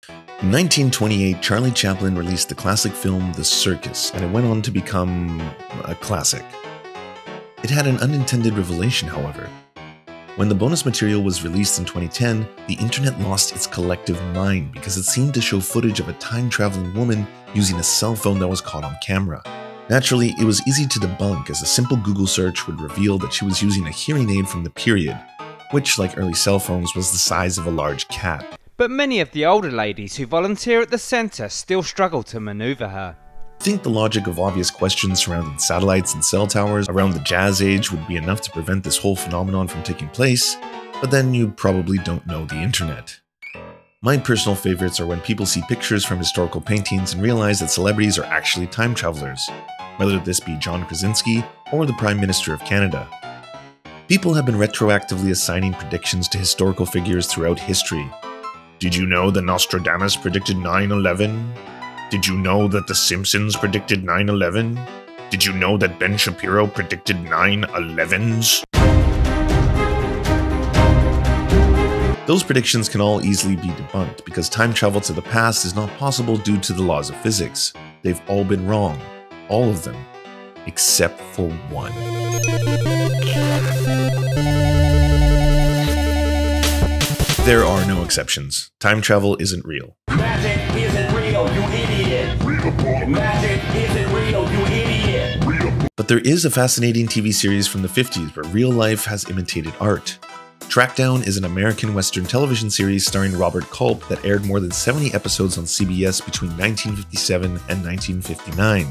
In 1928, Charlie Chaplin released the classic film The Circus, and it went on to become a classic. It had an unintended revelation, however. When the bonus material was released in 2010, the internet lost its collective mind because it seemed to show footage of a time-traveling woman using a cell phone that was caught on camera. Naturally, it was easy to debunk, as a simple Google search would reveal that she was using a hearing aid from the period, which, like early cell phones, was the size of a large cat. But many of the older ladies who volunteer at the centre still struggle to manoeuvre her. I think the logic of obvious questions surrounding satellites and cell towers around the Jazz Age would be enough to prevent this whole phenomenon from taking place, but then you probably don't know the internet. My personal favorites are when people see pictures from historical paintings and realize that celebrities are actually time travelers, whether this be John Krasinski or the Prime Minister of Canada. People have been retroactively assigning predictions to historical figures throughout history. Did you know that Nostradamus predicted 9/11? Did you know that The Simpsons predicted 9/11? Did you know that Ben Shapiro predicted 9/11s? Those predictions can all easily be debunked because time travel to the past is not possible due to the laws of physics. They've all been wrong. All of them. Except for one. There are no exceptions. Time travel isn't real. Magic isn't real, you idiot! Read a book. Magic isn't real, you idiot! Read a book. But there is a fascinating TV series from the 50s where real life has imitated art. Trackdown is an American Western television series starring Robert Culp that aired more than 70 episodes on CBS between 1957 and 1959.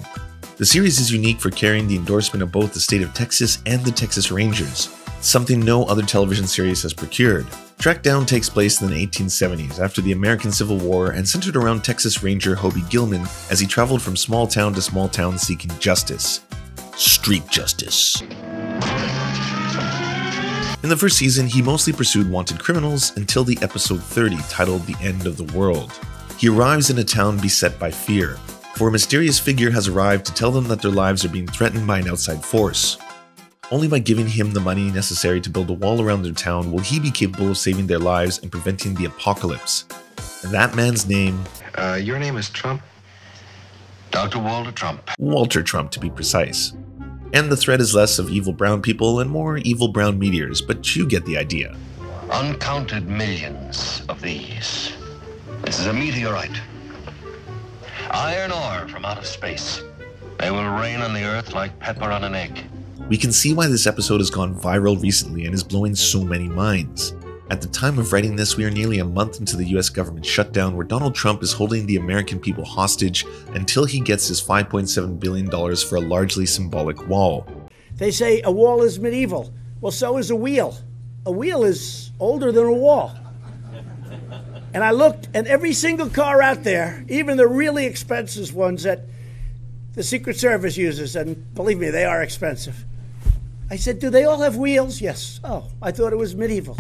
The series is unique for carrying the endorsement of both the state of Texas and the Texas Rangers, something no other television series has procured. Trackdown takes place in the 1870s after the American Civil War and centered around Texas Ranger Hobie Gilman as he traveled from small town to small town seeking justice. Street justice. In the first season, he mostly pursued wanted criminals until the episode 30 titled The End of the World. He arrives in a town beset by fear, for a mysterious figure has arrived to tell them that their lives are being threatened by an outside force. Only by giving him the money necessary to build a wall around their town will he be capable of saving their lives and preventing the apocalypse. And that man's name... Your name is Trump? Dr. Walter Trump. Walter Trump, to be precise. And the threat is less of evil brown people and more evil brown meteors, but you get the idea. Uncounted millions of these. This is a meteorite. Iron ore from outer space. They will rain on the earth like pepper on an egg. We can see why this episode has gone viral recently and is blowing so many minds. At the time of writing this, we are nearly a month into the US government shutdown where Donald Trump is holding the American people hostage until he gets his $5.7 billion for a largely symbolic wall. They say a wall is medieval. Well, so is a wheel. A wheel is older than a wall. And I looked, and every single car out there, even the really expensive ones that the Secret Service uses, and believe me, they are expensive. I said, do they all have wheels? Yes. Oh, I thought it was medieval.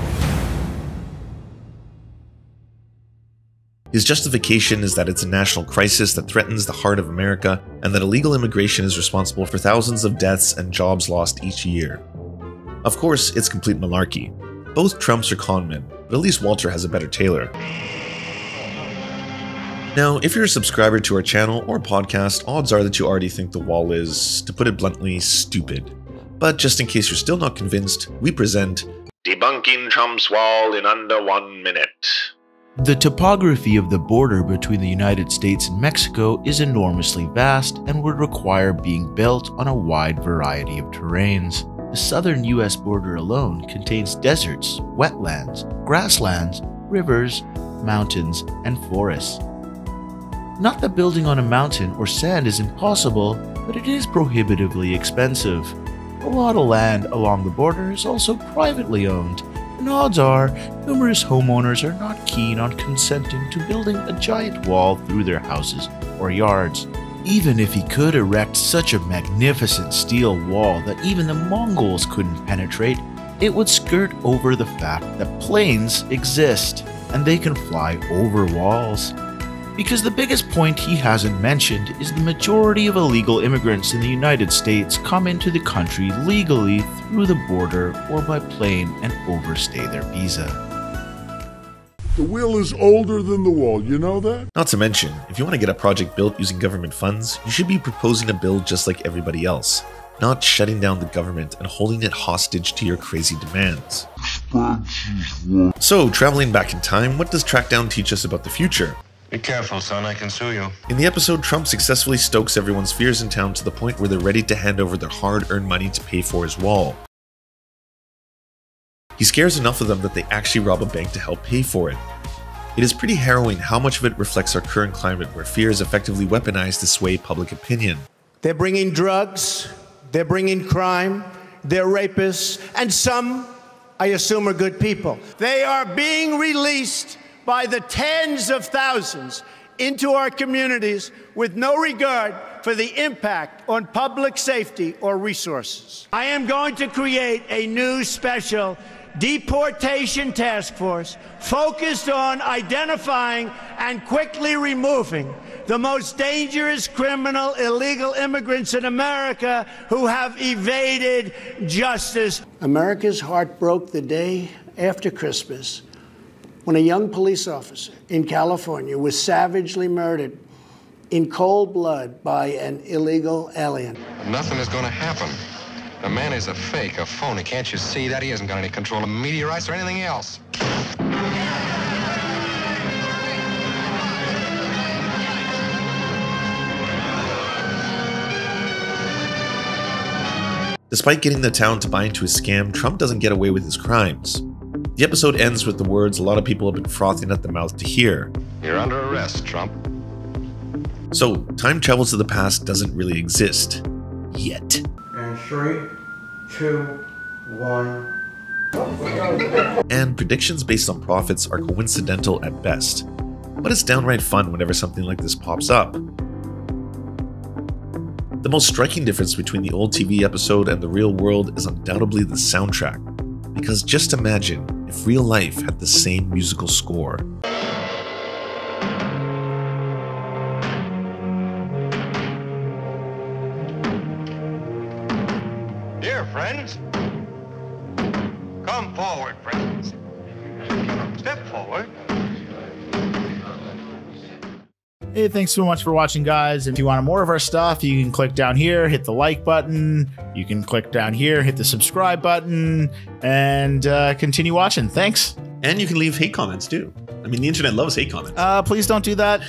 His justification is that it's a national crisis that threatens the heart of America and that illegal immigration is responsible for thousands of deaths and jobs lost each year. Of course, it's complete malarkey. Both Trumps are con men, but at least Walter has a better tailor. Now, if you're a subscriber to our channel or podcast, odds are that you already think the wall is, to put it bluntly, stupid. But just in case you're still not convinced, we present Debunking Trump's Wall in Under 1 Minute. The topography of the border between the United States and Mexico is enormously vast and would require being built on a wide variety of terrains. The southern US border alone contains deserts, wetlands, grasslands, rivers, mountains, and forests. Not that building on a mountain or sand is impossible, but it is prohibitively expensive. A lot of land along the border is also privately owned, and odds are numerous homeowners are not keen on consenting to building a giant wall through their houses or yards. Even if he could erect such a magnificent steel wall that even the Mongols couldn't penetrate, it would skirt over the fact that planes exist and they can fly over walls. Because the biggest point he hasn't mentioned is the majority of illegal immigrants in the United States come into the country legally through the border or by plane and overstay their visa. The wheel is older than the wall, you know that? Not to mention, if you want to get a project built using government funds, you should be proposing a bill just like everybody else, not shutting down the government and holding it hostage to your crazy demands. So, traveling back in time, what does Trackdown teach us about the future? Be careful, son. I can sue you. In the episode, Trump successfully stokes everyone's fears in town to the point where they're ready to hand over their hard-earned money to pay for his wall. He scares enough of them that they actually rob a bank to help pay for it. It is pretty harrowing how much of it reflects our current climate where fear is effectively weaponized to sway public opinion. They're bringing drugs, they're bringing crime, they're rapists, and some, I assume, are good people. They are being released by the tens of thousands into our communities with no regard for the impact on public safety or resources. I am going to create a new special deportation task force focused on identifying and quickly removing the most dangerous criminal illegal immigrants in America who have evaded justice. America's heart broke the day after Christmas when a young police officer in California was savagely murdered in cold blood by an illegal alien. Nothing is going to happen. The man is a fake, a phony. Can't you see that? He hasn't got any control of meteorites or anything else. Despite getting the town to buy into his scam, Trump doesn't get away with his crimes. The episode ends with the words a lot of people have been frothing at the mouth to hear. You're under arrest, Trump. So, time travel to the past doesn't really exist. Yet. And 3, 2, 1. And predictions based on profits are coincidental at best. But it's downright fun whenever something like this pops up. The most striking difference between the old TV episode and the real world is undoubtedly the soundtrack. Because just imagine if real life had the same musical score. Here, friends. Come forward, friends. Step forward. Hey, thanks so much for watching, guys. If you want more of our stuff, you can click down here, hit the like button. You can click down here, hit the subscribe button, and continue watching. Thanks. And you can leave hate comments too. I mean, the internet loves hate comments. Please don't do that.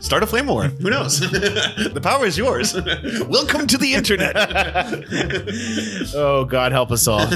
Start a flame war. Who knows? The power is yours. Welcome to the internet. Oh, God help us all.